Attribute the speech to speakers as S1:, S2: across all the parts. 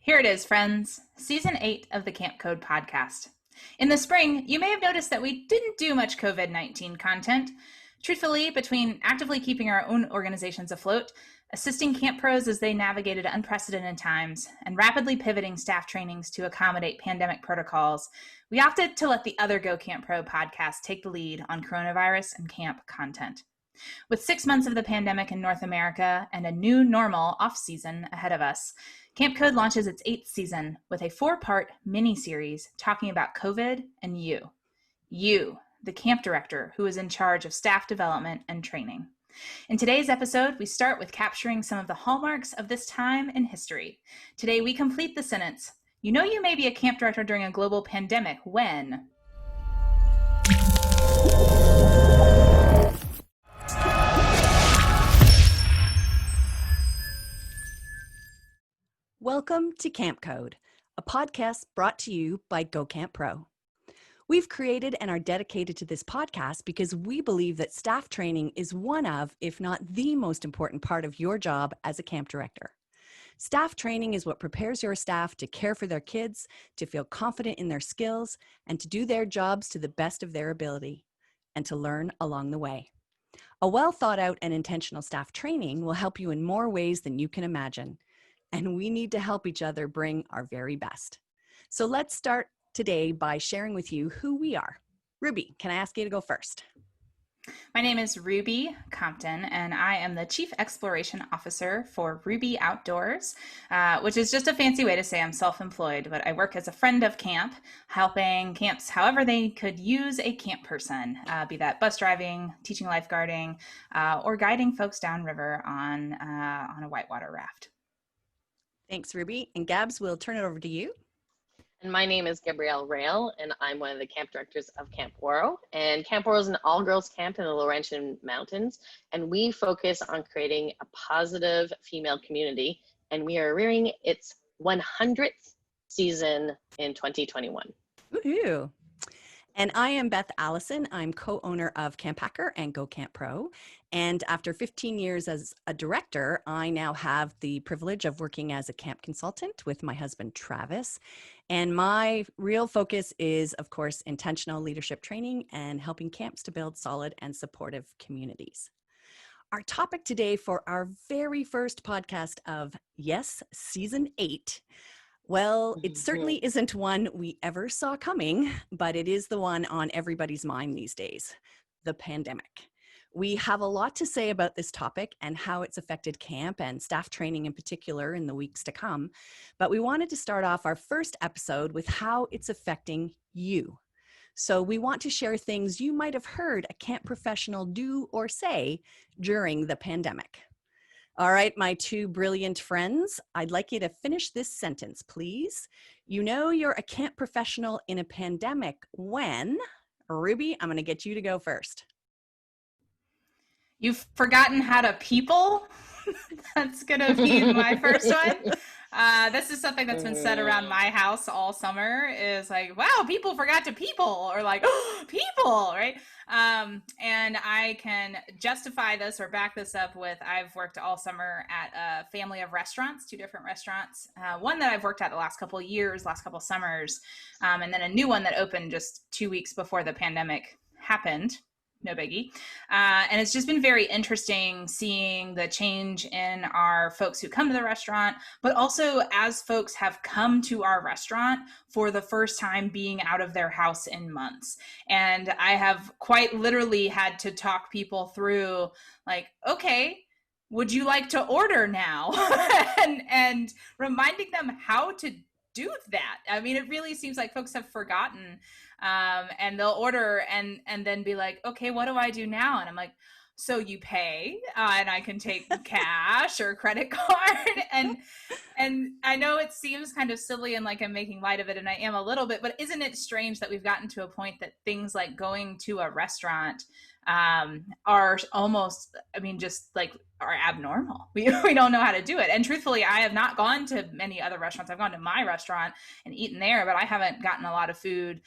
S1: Here it is, friends, Season 8 of the Camp Code podcast. In the spring, you may have noticed that we didn't do much COVID-19 content. Truthfully, between actively keeping our own organizations afloat, assisting camp pros as they navigated unprecedented times, and rapidly pivoting staff trainings to accommodate pandemic protocols, we opted to let the other Go Camp Pro podcast take the lead on coronavirus and camp content. With 6 months of the pandemic in North America and a new normal off-season ahead of us, Camp Code launches its 8th season with a 4-part mini-series talking about COVID and you. You, the camp director who is in charge of staff development and training. In today's episode, we start with capturing some of the hallmarks of this time in history. Today, we complete the sentence, you know you may be a camp director during a global pandemic when...
S2: Welcome to Camp Code, a podcast brought to you by Go Camp Pro. We've created and are dedicated to this podcast because we believe that staff training is one of, if not the most important part of your job as a camp director. Staff training is what prepares your staff to care for their kids, to feel confident in their skills, and to do their jobs to the best of their ability, and to learn along the way. A well thought out and intentional staff training will help you in more ways than you can imagine. And we need to help each other bring our very best. So let's start today by sharing with you who we are. Ruby, can I ask you to go first?
S1: My name is Ruby Compton, and I am the Chief Exploration Officer for Ruby Outdoors, which is just a fancy way to say I'm self-employed, but I work as a friend of camp, helping camps however they could use a camp person, be that bus driving, teaching lifeguarding, or guiding folks downriver on a whitewater raft.
S2: Thanks, Ruby. And Gabs, we'll turn it over to you.
S3: And my name is Gabrielle Rail, and I'm one of the camp directors of Camp Woro. And Camp Woro is an all-girls camp in the Laurentian Mountains, and we focus on creating a positive female community, and we are rearing its 100th season in 2021.
S2: Woohoo! And I am Beth Allison. I'm co-owner of Camp Hacker and Go Camp Pro. And after 15 years as a director, I now have the privilege of working as a camp consultant with my husband, Travis. And my real focus is, of course, intentional leadership training and helping camps to build solid and supportive communities. Our topic today for our very first podcast of, yes, Season 8, well, it certainly isn't one we ever saw coming, but it is the one on everybody's mind these days, the pandemic. We have a lot to say about this topic and how it's affected camp and staff training in particular in the weeks to come, but we wanted to start off our first episode with how it's affecting you. So we want to share things you might have heard a camp professional do or say during the pandemic. All right, my two brilliant friends, I'd like you to finish this sentence, please. You know you're a camp professional in a pandemic when, Ruby, I'm going to get you to go first.
S1: You've forgotten how to people? That's going to be my first one. This is something that's been said around my house all summer is like, wow, people forgot to people, or like, oh, people, right? And I can justify this or back this up with, I've worked all summer at a family of restaurants, 2 different restaurants. One that I've worked at the last couple of years, last couple of summers, and then a new one that opened just 2 weeks before the pandemic happened. No biggie. And it's just been very interesting seeing the change in our folks who come to the restaurant, but also as folks have come to our restaurant for the first time being out of their house in months. And I have quite literally had to talk people through like, okay, would you like to order now? and reminding them how to do that. I mean, it really seems like folks have forgotten, and they'll order and then be like, okay, what do I do now? And I'm like, so you pay, and I can take cash or credit card. And I know it seems kind of silly and like I'm making light of it, and I am a little bit, but isn't it strange that we've gotten to a point that things like going to a restaurant are almost, I mean, just like are abnormal. We don't know how to do it. And truthfully, I have not gone to many other restaurants. I've gone to my restaurant and eaten there, but I haven't gotten a lot of food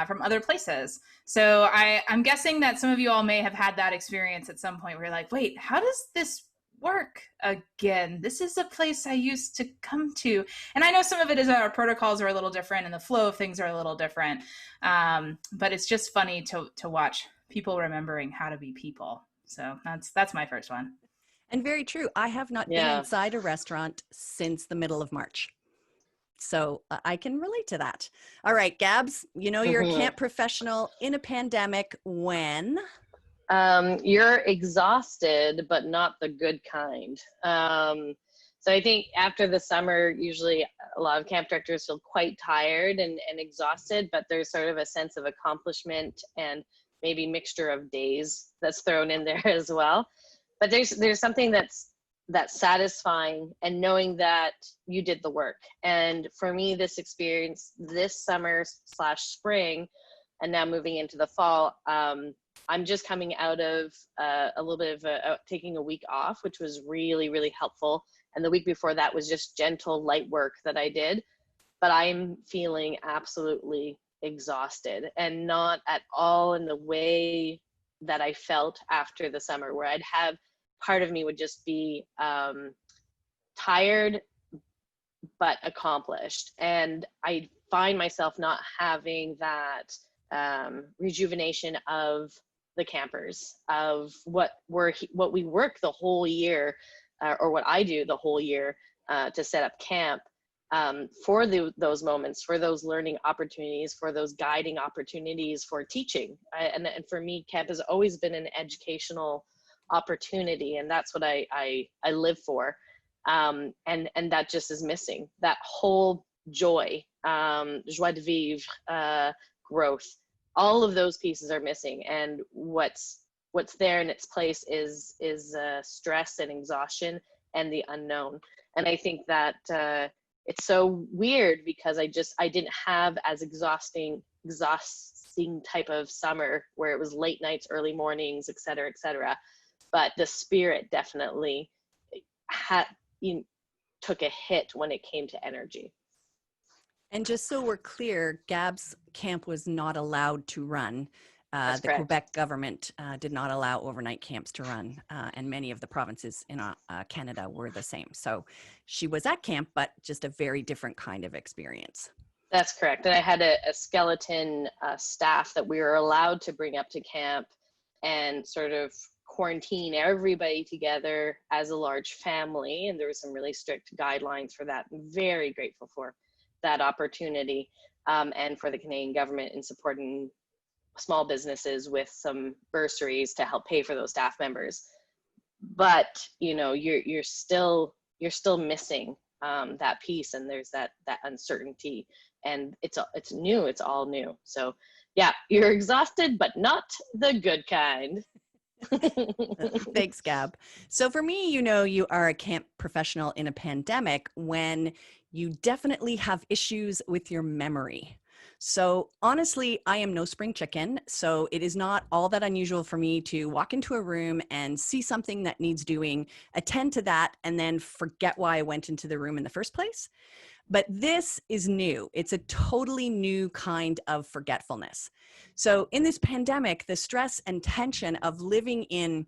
S1: from other places. So I'm guessing that some of you all may have had that experience at some point where you're like, wait, how does this work again. This is a place I used to come to. And I know some of it is our protocols are a little different and the flow of things are a little different. But it's just funny to watch people remembering how to be people. So that's my first one.
S2: And very true. I have not been inside a restaurant since the middle of March. So I can relate to that. All right, Gabs, you know, you're a camp professional in a pandemic when?
S3: You're exhausted, but not the good kind. So I think after the summer, usually a lot of camp directors feel quite tired and exhausted, but there's sort of a sense of accomplishment and maybe mixture of days that's thrown in there as well. But there's something that's satisfying and knowing that you did the work. And for me, this experience this summer / spring, and now moving into the fall, I'm just coming out of a little bit of taking a week off, which was really, really helpful. And the week before that was just gentle, light work that I did. But I'm feeling absolutely exhausted, and not at all in the way that I felt after the summer, where I'd have part of me would just be tired but accomplished. And I find myself not having that rejuvenation of the campers, of what we work the whole year, or what I do the whole year to set up camp, for those moments, for those learning opportunities, for those guiding opportunities, for teaching. And for me, camp has always been an educational opportunity, and that's what I live for. And that just is missing. That whole joy, joie de vivre, growth, all of those pieces are missing. And what's there in its place is stress and exhaustion and the unknown. And I think that it's so weird, because I didn't have as exhausting type of summer where it was late nights, early mornings, et cetera, et cetera. But the spirit definitely took a hit when it came to energy.
S2: And just so we're clear, Gab's camp was not allowed to run. The
S3: correct.
S2: Quebec government did not allow overnight camps to run, and many of the provinces in Canada were the same. So she was at camp, but just a very different kind of experience.
S3: That's correct. And I had a skeleton staff that we were allowed to bring up to camp and sort of quarantine everybody together as a large family. And there were some really strict guidelines for that. I'm very grateful for that opportunity, and for the Canadian government in supporting small businesses with some bursaries to help pay for those staff members. But you're still missing that piece, and there's that uncertainty, and it's new. It's all new. So yeah, you're exhausted, but not the good kind.
S2: Thanks, Gab. So for me, you are a camp professional in a pandemic when you definitely have issues with your memory. So honestly, I am no spring chicken. So it is not all that unusual for me to walk into a room and see something that needs doing, attend to that, and then forget why I went into the room in the first place. But this is new. It's a totally new kind of forgetfulness. So in this pandemic, the stress and tension of living in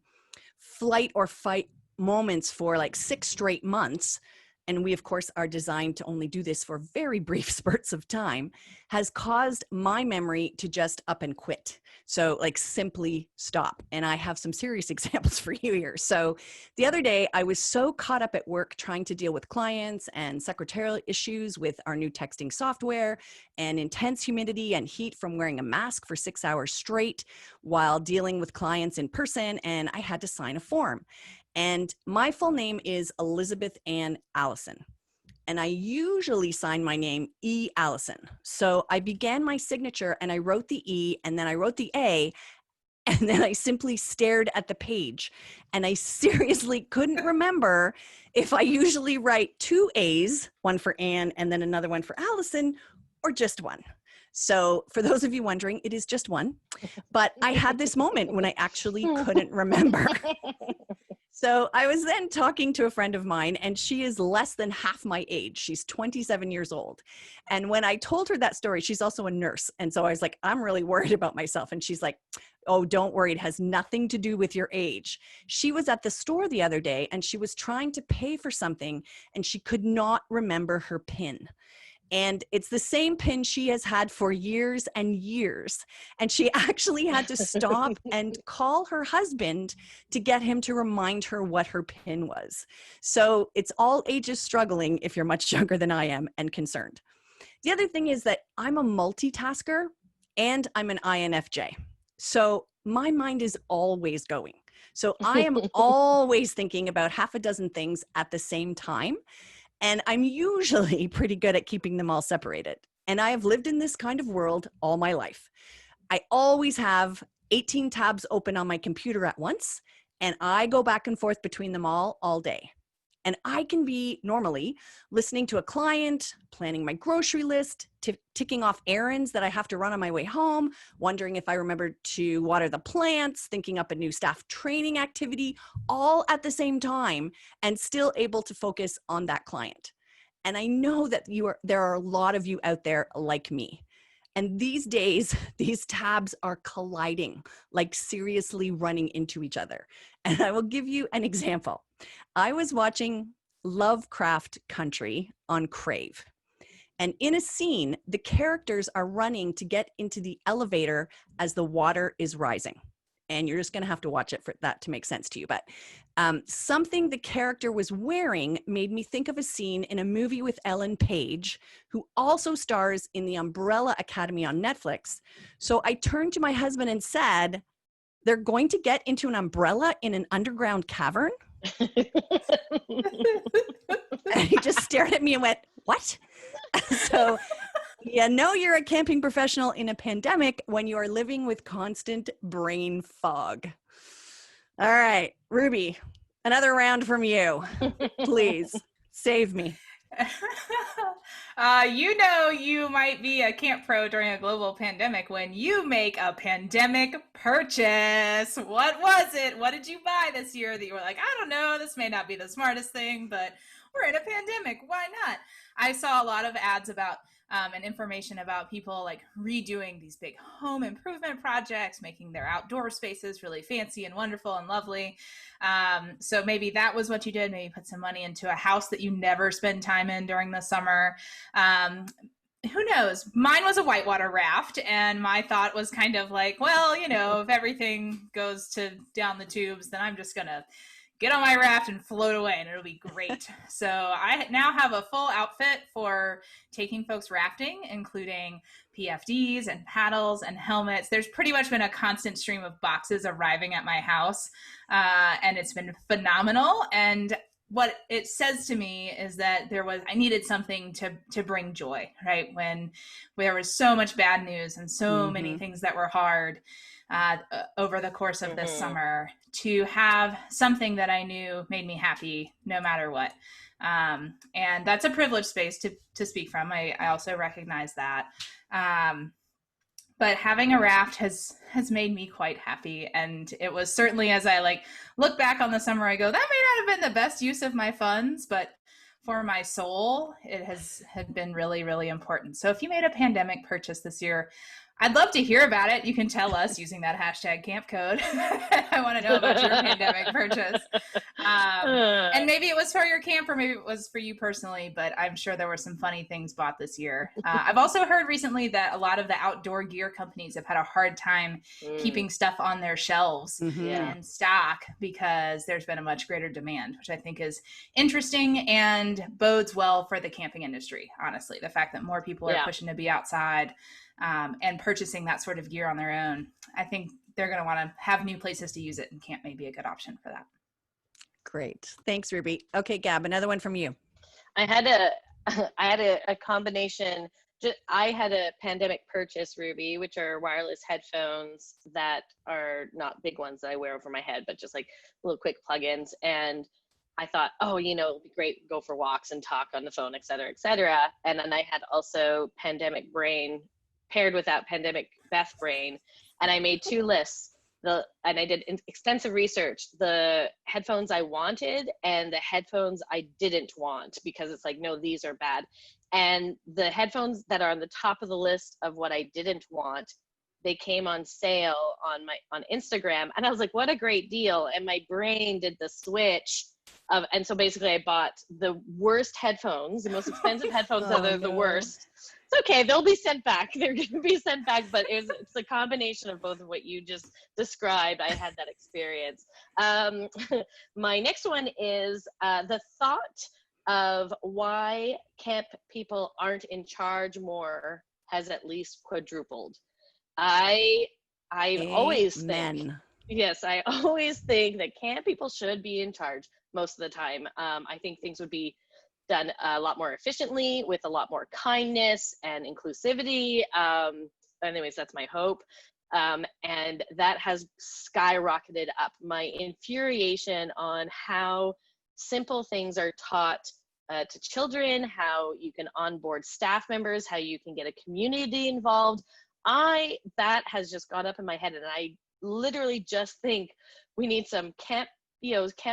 S2: flight or fight moments for like 6 straight months, and we of course are designed to only do this for very brief spurts of time, has caused my memory to just up and quit. So like simply stop. And I have some serious examples for you here. So the other day I was so caught up at work trying to deal with clients and secretarial issues with our new texting software and intense humidity and heat from wearing a mask for 6 hours straight while dealing with clients in person, and I had to sign a form. And my full name is Elizabeth Ann Allison. And I usually sign my name E. Allison. So I began my signature and I wrote the E and then I wrote the A, and then I simply stared at the page. And I seriously couldn't remember if I usually write 2 A's, one for Ann and then another one for Allison, or just one. So for those of you wondering, it is just one. But I had this moment when I actually couldn't remember. So I was then talking to a friend of mine, and she is less than half my age. She's 27 years old. And when I told her that story, she's also a nurse. And so I was like, I'm really worried about myself. And she's like, oh, don't worry. It has nothing to do with your age. She was at the store the other day and she was trying to pay for something and she could not remember her PIN. And it's the same PIN she has had for years and years. And she actually had to stop and call her husband to get him to remind her what her PIN was. So it's all ages struggling if you're much younger than I am and concerned. The other thing is that I'm a multitasker and I'm an INFJ. So my mind is always going. So I am always thinking about half a dozen things at the same time. And I'm usually pretty good at keeping them all separated. And I have lived in this kind of world all my life. I always have 18 tabs open on my computer at once, and I go back and forth between them all day. And I can be normally listening to a client, planning my grocery list, ticking off errands that I have to run on my way home, wondering if I remembered to water the plants, thinking up a new staff training activity, all at the same time, and still able to focus on that client. And I know that there are a lot of you out there like me. And these days, these tabs are colliding, like seriously running into each other. And I will give you an example. I was watching Lovecraft Country on Crave. And in a scene, the characters are running to get into the elevator as the water is rising. And you're just going to have to watch it for that to make sense to you. But something the character was wearing made me think of a scene in a movie with Ellen Page, who also stars in the Umbrella Academy on Netflix. So I turned to my husband and said, they're going to get into an umbrella in an underground cavern? And he just stared at me and went, what? So you know you're a camping professional in a pandemic when you are living with constant brain fog. All right, Ruby, another round from you. Please save me.
S1: You know you might be a camp pro during a global pandemic when you make a pandemic purchase. What was it? What did you buy this year that you were like, I don't know, this may not be the smartest thing, but we're in a pandemic. Why not? I saw a lot of ads about and information about people like redoing these big home improvement projects, making their outdoor spaces really fancy and wonderful and lovely. So maybe that was what you did. Maybe put some money into a house that you never spend time in during the summer. Who knows? Mine was a whitewater raft, and my thought was kind of like, well, you know, if everything goes down the tubes, then I'm just gonna get on my raft and float away and it'll be great. So I now have a full outfit for taking folks rafting, including PFDs and paddles and helmets. There's pretty much been a constant stream of boxes arriving at my house, and it's been phenomenal. And what it says to me is that I needed something to bring joy, right? When there was so much bad news and so many things that were hard over the course of this summer, to have something that I knew made me happy no matter what. And that's a privileged space to speak from. I also recognize that. But having a raft has made me quite happy. And it was certainly, as I look back on the summer, I go, that may not have been the best use of my funds, but for my soul, it had been really, really important. So if you made a pandemic purchase this year, I'd love to hear about it. You can tell us using that hashtag camp code. I want to know about your pandemic purchase. And maybe it was for your camp or maybe it was for you personally, but I'm sure there were some funny things bought this year. I've also heard recently that a lot of the outdoor gear companies have had a hard time keeping stuff on their shelves in stock because there's been a much greater demand, which I think is interesting and bodes well for the camping industry, honestly. The fact that more people are pushing to be outside and purchasing that sort of gear on their own, I think they're going to want to have new places to use it, and camp may be a good option for that.
S2: Great. Thanks, Ruby. Okay, Gab, another one from you.
S3: I had a combination. I had a pandemic purchase, Ruby, which are wireless headphones that are not big ones that I wear over my head, but just like little quick plugins. And I thought, oh, it'll be great to go for walks and talk on the phone, et cetera, et cetera. And then I had also pandemic brain paired with that pandemic Beth brain. And I made two lists. and I did extensive research, the headphones I wanted and the headphones I didn't want, because it's like, no, these are bad. And the headphones that are on the top of the list of what I didn't want, they came on sale on Instagram, and I was like, what a great deal. And my brain did the switch of, and so basically I bought the worst headphones, the most expensive headphones that are the worst. It's okay, they'll be sent back. They're gonna be sent back, but it's a combination of both of what you just described. I had that experience. My next one is the thought of why camp people aren't in charge more has at least quadrupled. I always think, yes, I always think that camp people should be in charge most of the time. I think things would be done a lot more efficiently, with a lot more kindness and inclusivity. Anyways, that's my hope. And that has skyrocketed up. My infuriation on how simple things are taught to children, how you can onboard staff members, how you can get a community involved. That has just got up in my head, and I literally just think we need some camp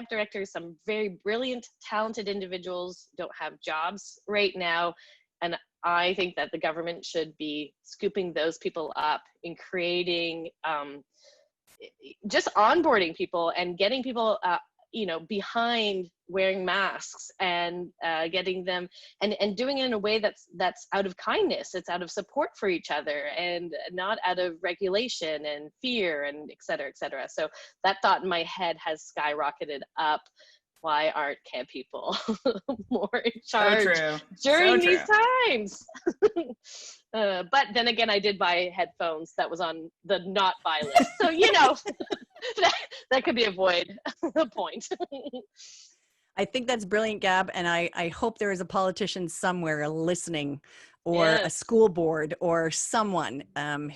S3: directors, some very brilliant, talented individuals don't have jobs right now. And I think that the government should be scooping those people up and creating, just onboarding people and getting people, behind wearing masks, and getting them and doing it in a way that's out of kindness. It's out of support for each other, and not out of regulation and fear, and et cetera, et cetera. So that thought in my head has skyrocketed up. Why aren't camp people more in charge during these times? But then again, I did buy headphones that was on the not buy list. So, that could be a point.
S2: I think that's brilliant, Gab. And I hope there is a politician somewhere listening, or a school board, or someone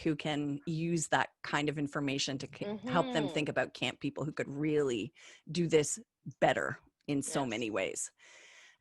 S2: who can use that kind of information to help them think about camp people who could really do this better in so many ways.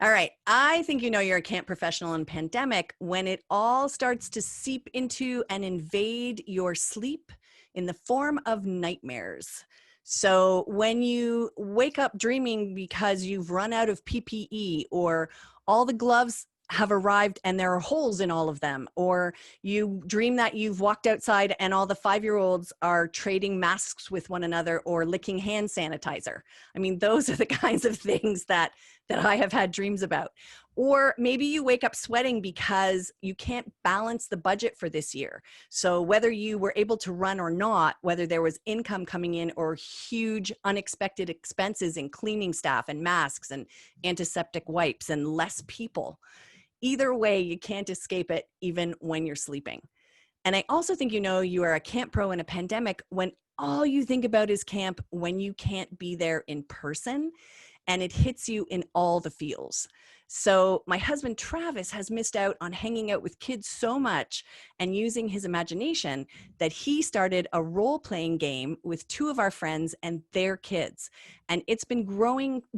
S2: All right. I think you're a camp professional in pandemic when it all starts to seep into and invade your sleep in the form of nightmares. So when you wake up dreaming because you've run out of PPE, or all the gloves have arrived and there are holes in all of them, or you dream that you've walked outside and all the 5-year-olds are trading masks with one another or licking hand sanitizer. I mean, those are the kinds of things that I have had dreams about. Or maybe you wake up sweating because you can't balance the budget for this year. So whether you were able to run or not, whether there was income coming in or huge unexpected expenses in cleaning staff and masks and antiseptic wipes and less people, either way, you can't escape it even when you're sleeping. And I also think you are a camp pro in a pandemic when all you think about is camp when you can't be there in person, and it hits you in all the feels. So my husband Travis has missed out on hanging out with kids so much and using his imagination that he started a role-playing game with 2 of our friends and their kids. And it's been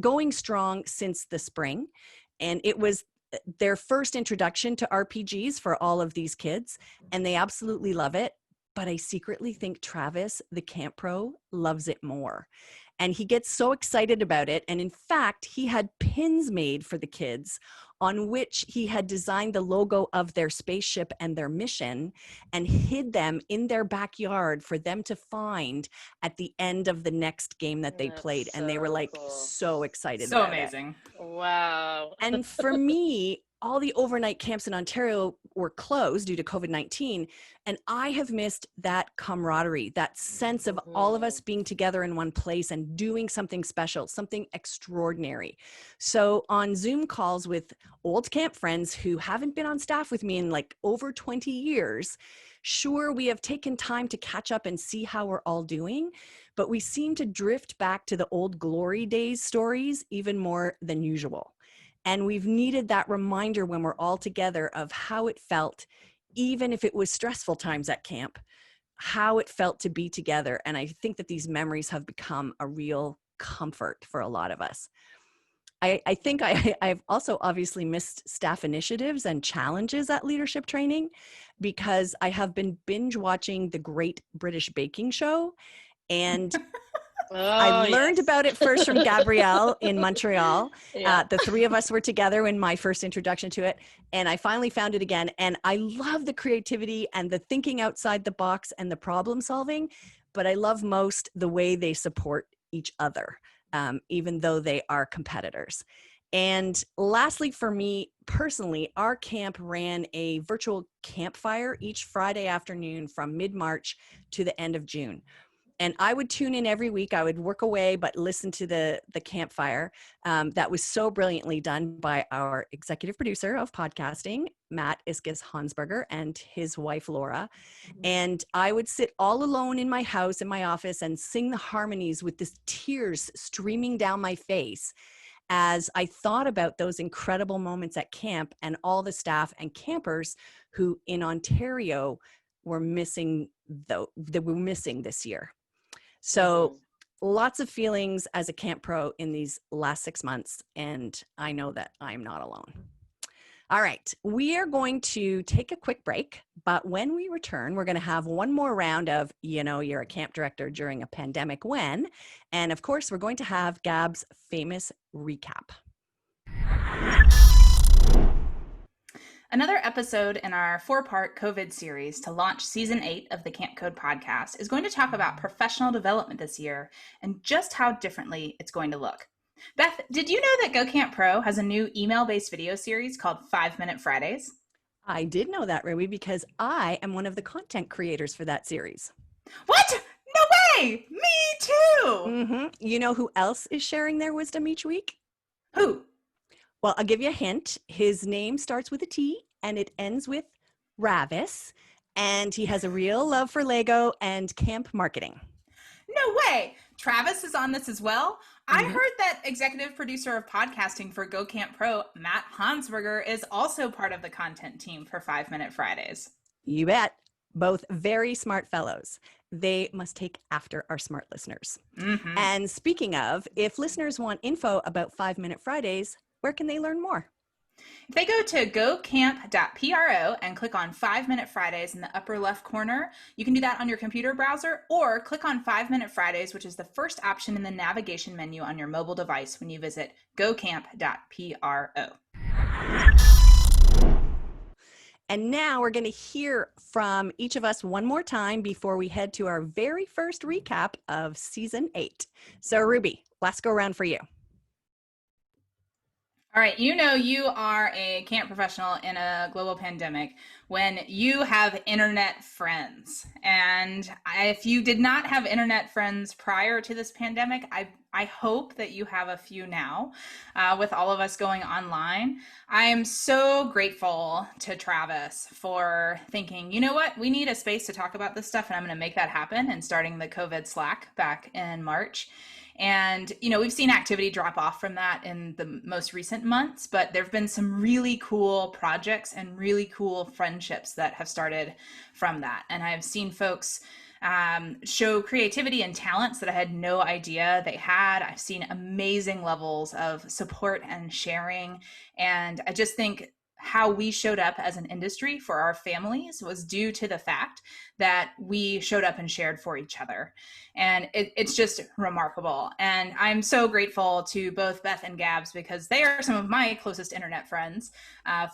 S2: going strong since the spring. And it was their first introduction to RPGs for all of these kids, and they absolutely love it. But I secretly think Travis, the camp pro, loves it more. And he gets so excited about it. And in fact, he had pins made for the kids on which he had designed the logo of their spaceship and their mission, and hid them in their backyard for them to find at the end of the next game that they played. And they were like so excited about it.
S1: So amazing.
S3: Wow.
S2: And for me, all the overnight camps in Ontario were closed due to COVID-19. And I have missed that camaraderie, that sense of all of us being together in one place and doing something special, something extraordinary. So on Zoom calls with old camp friends who haven't been on staff with me in like over 20 years, sure, we have taken time to catch up and see how we're all doing, but we seem to drift back to the old glory days stories even more than usual. And we've needed that reminder when we're all together of how it felt, even if it was stressful times at camp, how it felt to be together. And I think that these memories have become a real comfort for a lot of us. I think I've also obviously missed staff initiatives and challenges at leadership training, because I have been binge watching the Great British Baking Show. And I
S3: Oh,
S2: learned
S3: yes.
S2: about it first from Gabrielle in Montreal.
S3: Yeah.
S2: The three of us were together in my first introduction to it. And I finally found it again. And I love the creativity and the thinking outside the box and the problem solving. But I love most the way they support each other, even though they are competitors. And lastly, for me personally, our camp ran a virtual campfire each Friday afternoon from mid-March to the end of June. And I would tune in every week. I would work away, but listen to the campfire. That was so brilliantly done by our executive producer of podcasting, Matt Iskis Hansberger, and his wife, Laura. And I would sit all alone in my house, in my office, and sing the harmonies with the tears streaming down my face as I thought about those incredible moments at camp and all the staff and campers who in Ontario were missing, that were missing this year. So lots of feelings as a camp pro in these last 6 months, and I know that I'm not alone. All right, we are going to take a quick break, but when we return, we're going to have one more round of, you're a camp director during a pandemic when, and of course, we're going to have Gab's famous recap.
S1: Another episode in our 4-part COVID series to launch season 8 of the Camp Code podcast is going to talk about professional development this year and just how differently it's going to look. Beth, did you know that Go Camp Pro has a new email-based video series called 5-Minute Fridays?
S2: I did know that, Ruby, because I am one of the content creators for that series.
S1: What? No way! Me too!
S2: You know who else is sharing their wisdom each week?
S1: Who?
S2: Well, I'll give you a hint. His name starts with a T and it ends with Ravis. And he has a real love for Lego and camp marketing.
S1: No way! Travis is on this as well. I heard that executive producer of podcasting for Go Camp Pro, Matt Hansberger, is also part of the content team for 5-Minute Fridays.
S2: You bet. Both very smart fellows. They must take after our smart listeners. And speaking of, if listeners want info about 5-Minute Fridays, where can they learn more?
S1: If they go to gocamp.pro and click on 5-Minute Fridays in the upper left corner, you can do that on your computer browser, or click on 5-Minute Fridays, which is the first option in the navigation menu on your mobile device when you visit gocamp.pro.
S2: And now we're going to hear from each of us one more time before we head to our very first recap of season 8. So Ruby, last go around for you.
S1: All right, you are a camp professional in a global pandemic when you have internet friends. And if you did not have internet friends prior to this pandemic, I hope that you have a few now with all of us going online. I am so grateful to Travis for thinking, you know what, we need a space to talk about this stuff, and I'm going to make that happen, and starting the COVID Slack back in March. And, we've seen activity drop off from that in the most recent months, but there've been some really cool projects and really cool friendships that have started from that. And I've seen folks show creativity and talents that I had no idea they had. I've seen amazing levels of support and sharing. And I just think how we showed up as an industry for our families was due to the fact that we showed up and shared for each other. And it's just remarkable. And I'm so grateful to both Beth and Gabs, because they are some of my closest internet friends,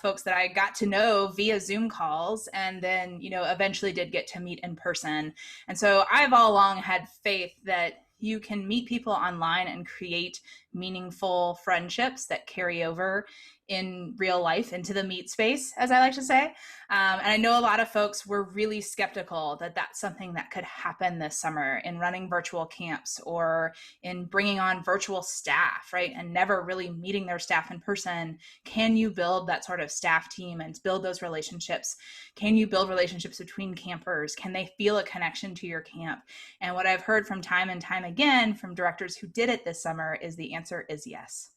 S1: folks that I got to know via Zoom calls, and then, eventually did get to meet in person. And so I've all along had faith that you can meet people online and create meaningful friendships that carry over in real life into the meet space, as I like to say. And I know a lot of folks were really skeptical that that's something that could happen this summer in running virtual camps or in bringing on virtual staff, right? And never really meeting their staff in person. Can you build that sort of staff team and build those relationships? Can you build relationships between campers? Can they feel a connection to your camp? And what I've heard from time and time again from directors who did it this summer is the answer is yes.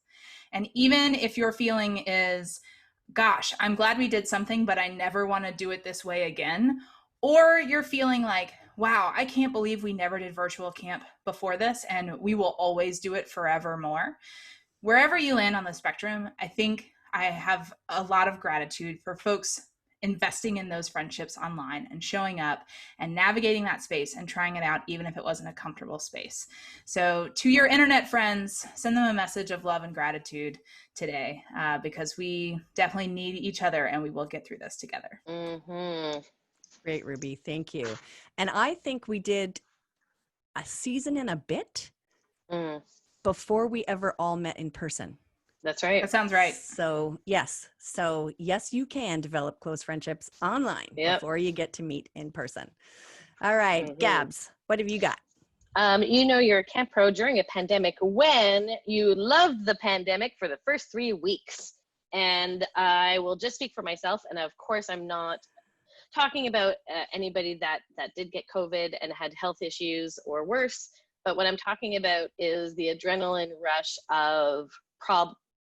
S1: And even if your feeling is, gosh, I'm glad we did something, but I never want to do it this way again, or you're feeling like, wow, I can't believe we never did virtual camp before this, and we will always do it forevermore. Wherever you land on the spectrum, I think I have a lot of gratitude for folks investing in those friendships online and showing up and navigating that space and trying it out, even if it wasn't a comfortable space. So to your internet friends, send them a message of love and gratitude today, because we definitely need each other and we will get through this together.
S2: Great, Ruby. Thank you. And I think we did a season and a bit before we ever all met in person.
S3: That's right.
S1: That sounds right.
S2: So yes, you can develop close friendships online before you get to meet in person. All right, Gabs, what have you got?
S3: You're a camp pro during a pandemic when you loved the pandemic for the first 3 weeks. And I will just speak for myself. And of course, I'm not talking about anybody that did get COVID and had health issues or worse. But what I'm talking about is the adrenaline rush of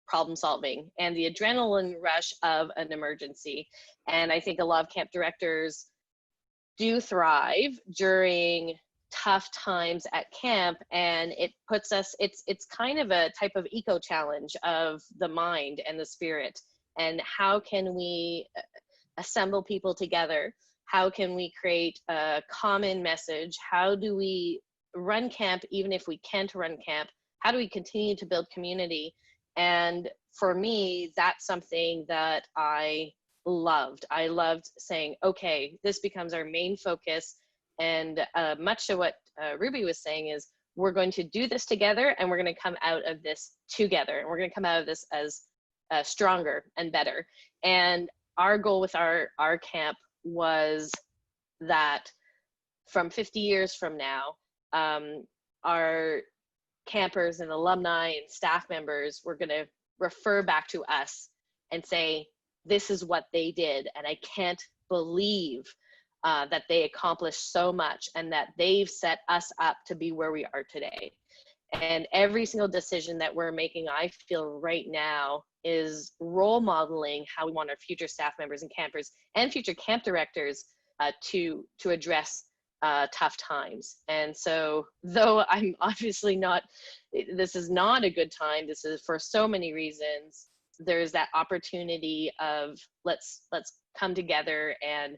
S3: problem solving and the adrenaline rush of an emergency. And I think a lot of camp directors do thrive during tough times at camp, and it puts us, it's kind of a type of eco challenge of the mind and the spirit. And how can we assemble people together? How can we create a common message? How do we run camp even if we can't run camp? How do we continue to build community? And for me, that's something that I loved. I loved saying, okay, this becomes our main focus. And much of what Ruby was saying is, we're going to do this together and we're going to come out of this together. And we're going to come out of this as stronger and better. And our goal with our camp was that from 50 years from now, our campers and alumni and staff members were going to refer back to us and say, this is what they did. And I can't believe that they accomplished so much and that they've set us up to be where we are today. And every single decision that we're making, I feel right now, is role modeling how we want our future staff members and campers and future camp directors to address tough times. And so, though I'm obviously not, this is not a good time, this is for so many reasons, there's that opportunity of let's come together and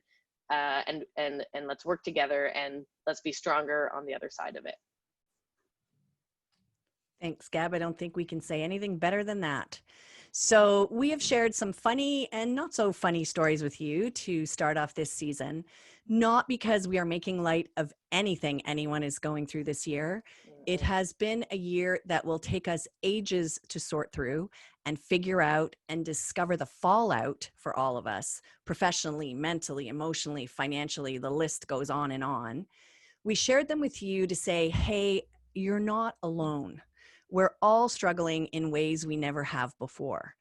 S3: let's work together and let's be stronger on the other side of it.
S2: Thanks, Gab. I don't think we can say anything better than that. So we have shared some funny and not so funny stories with you to start off this season, not because we are making light of anything anyone is going through this year. It has been a year that will take us ages to sort through and figure out and discover the fallout for all of us, professionally, mentally, emotionally, financially, the list goes on and on. We shared them with you to say, hey, you're not alone. We're all struggling in ways we never have before.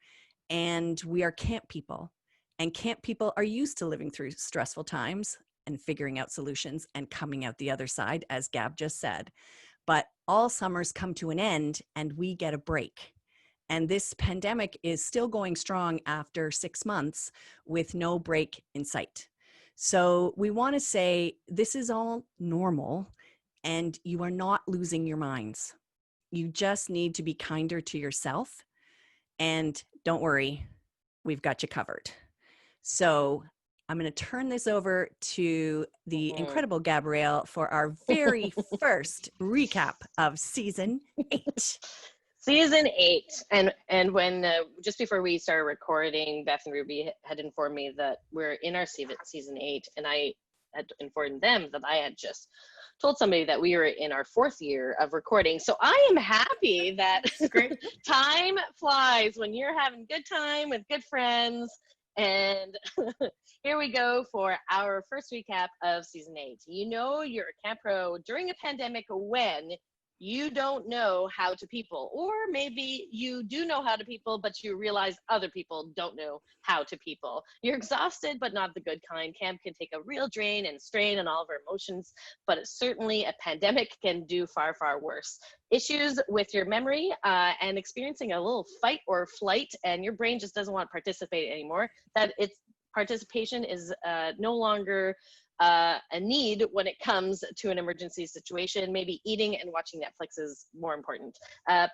S2: And we are camp people. And camp people are used to living through stressful times and figuring out solutions and coming out the other side, as Gab just said. But all summers come to an end and we get a break. And this pandemic is still going strong after 6 months with no break in sight. So we want to say this is all normal and you are not losing your minds. You just need to be kinder to yourself. And don't worry, we've got you covered. So I'm going to turn this over to the incredible Gabrielle for our very first recap of season 8.
S3: Season 8. And when, just before we started recording, Beth and Ruby had informed me that we're in our season 8. And I had informed them that I had just told somebody that we were in our 4th year of recording. So I am happy that
S1: Great.
S3: Time flies when you're having good time with good friends. And here we go for our first recap of season 8. You know you're a camp pro during a pandemic when you don't know how to people, or maybe you do know how to people, but you realize other people don't know how to people. You're exhausted, but not the good kind. Camp can take a real drain and strain on all of our emotions, but certainly a pandemic can do far, far worse. Issues with your memory and experiencing a little fight or flight, and your brain just doesn't want to participate anymore. That it's participation is no longer a need when it comes to an emergency situation. Maybe eating and watching Netflix is more important.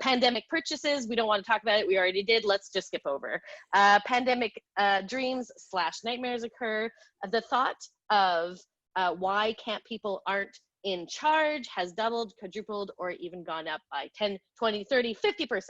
S3: Pandemic purchases, we don't want to talk about it. We already did. Let's just skip over. Pandemic dreams / nightmares occur. The thought of why camp people aren't in charge has doubled, quadrupled, or even gone up by 10, 20, 30, 50%.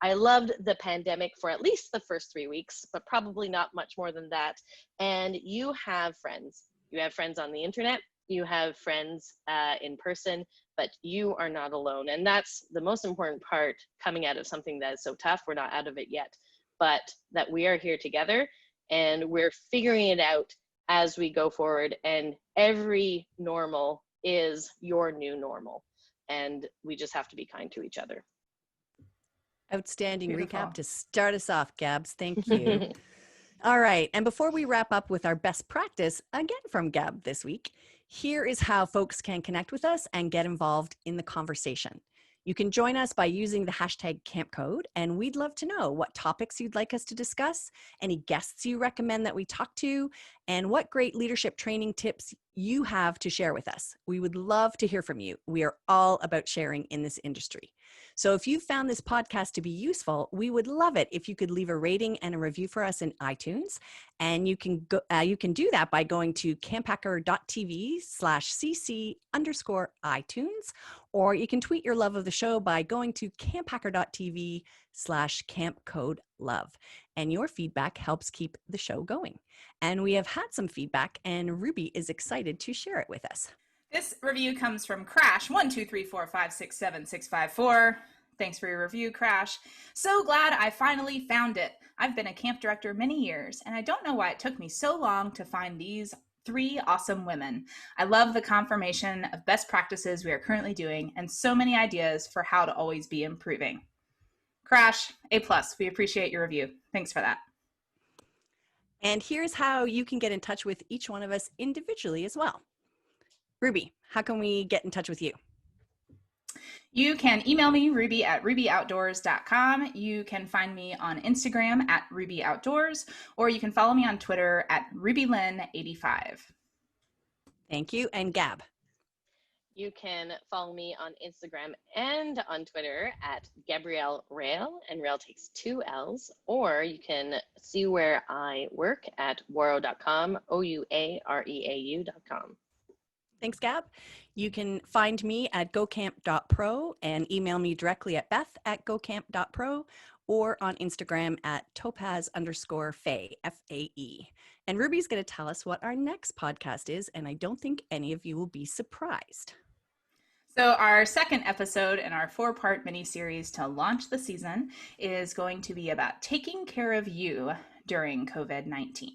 S3: I loved the pandemic for at least the first 3 weeks, but probably not much more than that. And you have friends. You have friends on the internet, you have friends in person, but you are not alone. And that's the most important part coming out of something that is so tough. We're not out of it yet, but that we are here together and we're figuring it out as we go forward. And every normal is your new normal. And we just have to be kind to each other.
S2: Outstanding
S1: Beautiful.
S2: recap to start us off, Gabs. Thank you. All right. And before we wrap up with our best practice, again from Gab this week, here is how folks can connect with us and get involved in the conversation. You can join us by using the hashtag Camp Code, and we'd love to know what topics you'd like us to discuss, any guests you recommend that we talk to, and what great leadership training tips you have to share with us. We would love to hear from you. We are all about sharing in this industry. So if you found this podcast to be useful, we would love it if you could leave a rating and a review for us in iTunes. And you can do that by going to camphacker.tv/cc_iTunes, or you can tweet your love of the show by going to camphacker.tv/campcodelove. And your feedback helps keep the show going. And we have had some feedback, and Ruby is excited to share it with us.
S1: This review comes from Crash 123456764. Thanks for your review, Crash. So glad I finally found it. I've been a camp director many years, and I don't know why it took me so long to find these 3 awesome women. I love the confirmation of best practices we are currently doing and so many ideas for how to always be improving. Crash, A+. We appreciate your review. Thanks for that.
S2: And here's how you can get in touch with each one of us individually as well. Ruby, how can we get in touch with you?
S1: You can email me, Ruby at rubyoutdoors.com. You can find me on Instagram at rubyoutdoors, or you can follow me on Twitter at rubylyn85.
S2: Thank you. And Gab?
S3: You can follow me on Instagram and on Twitter at Gabrielle Rail, and Rail takes 2 L's, or you can see where I work at waro.com, ouareau.com.
S2: Thanks, Gab. You can find me at gocamp.pro and email me directly at beth@gocamp.pro, or on Instagram at topaz_fae, F-A-E. And Ruby's going to tell us what our next podcast is, and I don't think any of you will be surprised.
S1: So our second episode in our 4-part mini-series to launch the season is going to be about taking care of you during COVID-19.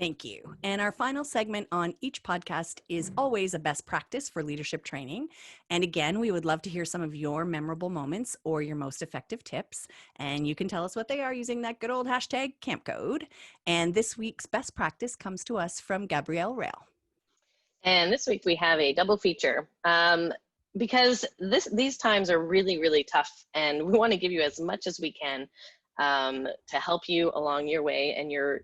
S2: Thank you. And our final segment on each podcast is always a best practice for leadership training. And again, we would love to hear some of your memorable moments or your most effective tips. And you can tell us what they are using that good old hashtag Camp Code. And this week's best practice comes to us from Gabrielle Rail.
S3: And this week we have a double feature because these times are really, really tough, and we want to give you as much as we can to help you along your way and your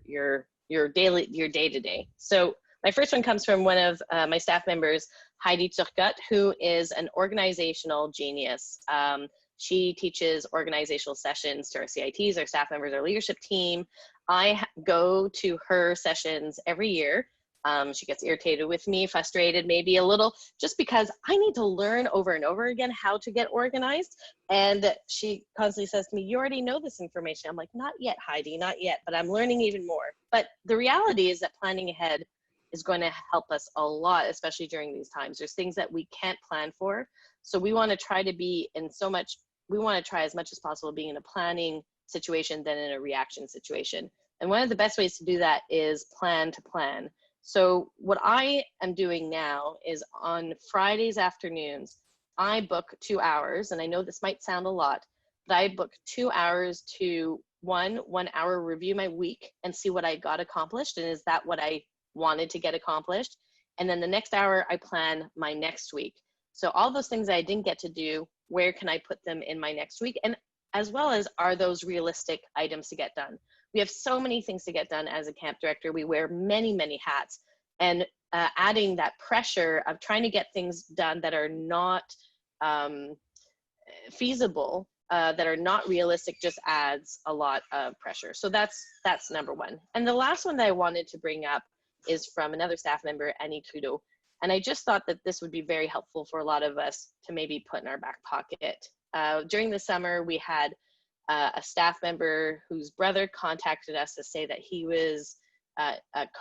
S3: day-to-day. So my first one comes from one of my staff members, Heidi Turcotte, who is an organizational genius. She teaches organizational sessions to our CITs, our staff members, our leadership team. I go to her sessions every year. She gets irritated with me, frustrated, maybe a little, just because I need to learn over and over again how to get organized. And she constantly says to me, you already know this information. I'm like, not yet, Heidi, not yet, but I'm learning even more. But the reality is that planning ahead is going to help us a lot, especially during these times. There's things that we can't plan for. So we want to try to be we want to try as much as possible being in a planning situation than in a reaction situation. And one of the best ways to do that is plan to plan. So what I am doing now is on Fridays afternoons, I book 2 hours, and I know this might sound a lot, but I book 2 hours to 1 hour review my week and see what I got accomplished, and is that what I wanted to get accomplished? And then the next hour, I plan my next week. So all those things I didn't get to do, where can I put them in my next week? And as well as, are those realistic items to get done? We have so many things to get done as a camp director. We wear many, many hats. and adding that pressure of trying to get things done that are not feasible, that are not realistic, just adds a lot of pressure. So that's number one. And the last one that I wanted to bring up is from another staff member, Annie Trudeau. And I just thought that this would be very helpful for a lot of us to maybe put in our back pocket. During the summer, we had a staff member whose brother contacted us to say that he was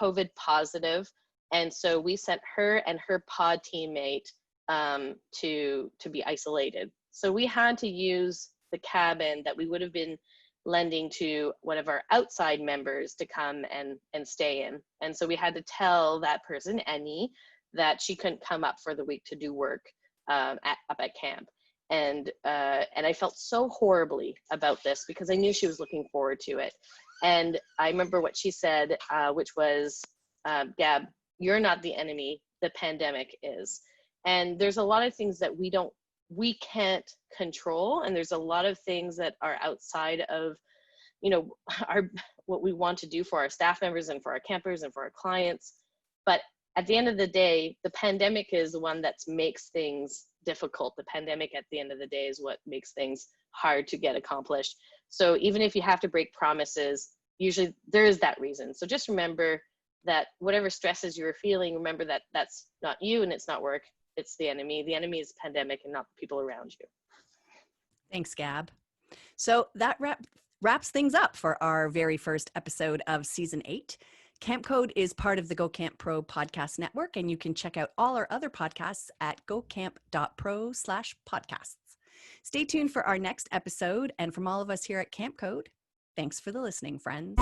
S3: COVID positive. And so we sent her and her pod teammate to be isolated. So we had to use the cabin that we would have been lending to one of our outside members to come and stay in. And so we had to tell that person, Annie, that she couldn't come up for the week to do work up at camp. And I felt so horribly about this because I knew she was looking forward to it. And I remember what she said, which was, Gab, you're not the enemy, the pandemic is. And there's a lot of things that we can't control, and there's a lot of things that are outside of, you know, what we want to do for our staff members and for our campers and for our clients. But at the end of the day, the pandemic is the one that makes things difficult. The pandemic at the end of the day is what makes things hard to get accomplished. So even if you have to break promises, usually there is that reason. So just remember that whatever stresses you're feeling, remember that that's not you and it's not work. It's the enemy. The enemy is pandemic and not the people around you.
S2: Thanks, Gab. So that wraps things up for our very first episode of season 8. Camp Code is part of the Go Camp Pro podcast network, and you can check out all our other podcasts at gocamp.pro/podcasts. Stay tuned for our next episode, and from all of us here at Camp Code, thanks for the listening, friends.